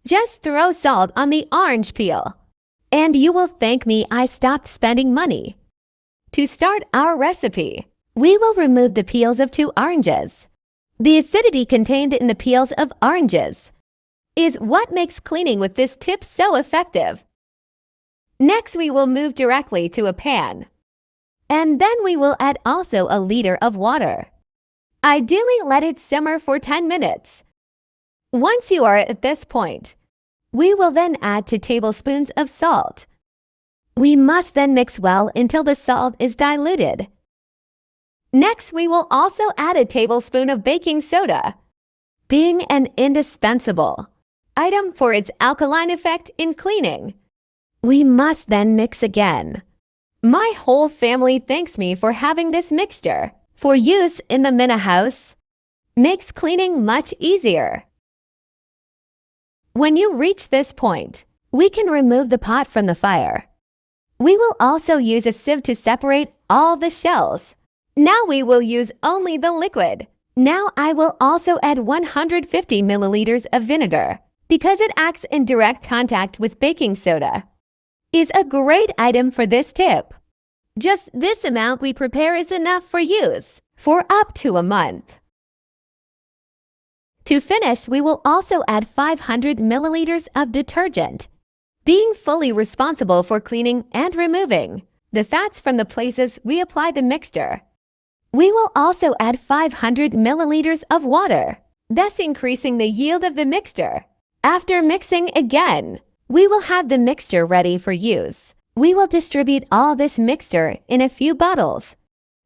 Just throw salt on the orange peel, and you will thank me I stopped spending money. To start our recipe, we will remove the peels of 2 oranges. The acidity contained in the peels of oranges is what makes cleaning with this tip so effective. Next, we will move directly to a pan, and then we will add also a liter of water. Ideally, let it simmer for 10 minutes. Once you are at this point, we will then add 2 tablespoons of salt. We must then mix well until the salt is diluted. Next, we will also add a tablespoon of baking soda, being an indispensable item for its alkaline effect in cleaning. We must then mix again. My whole family thanks me for having this mixture for use in the Minna house. Makes cleaning much easier. When you reach this point, we can remove the pot from the fire. We will also use a sieve to separate all the shells. Now we will use only the liquid. Now I will also add 150 milliliters of vinegar because it acts in direct contact with baking soda. Is a great item for this tip. Just this amount we prepare is enough for use for up to a month. To finish, we will also add 500 milliliters of detergent, being fully responsible for cleaning and removing the fats from the places we apply the mixture. We will also add 500 milliliters of water, thus increasing the yield of the mixture. After mixing again, we will have the mixture ready for use. We will distribute all this mixture in a few bottles.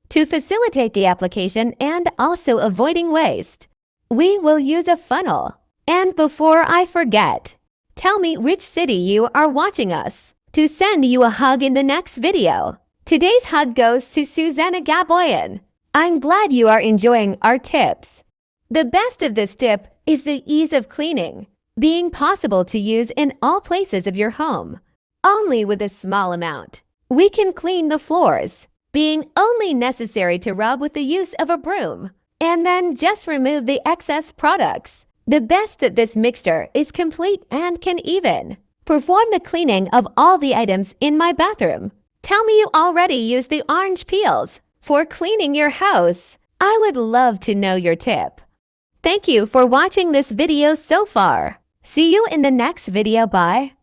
To facilitate the application and also avoiding waste, we will use a funnel. And before I forget, tell me which city you are watching us to send you a hug in the next video. Today's hug goes to Susanna Gaboyan. I'm glad you are enjoying our tips. The best of this tip is the ease of cleaning, being possible to use in all places of your home. Only with a small amount, we can clean the floors, being only necessary to rub with the use of a broom, and then just remove the excess products. The best that this mixture is complete and can even perform the cleaning of all the items in my bathroom. Tell me you already use the orange peels for cleaning your house. I would love to know your tip. Thank you for watching this video so far. See you in the next video. Bye.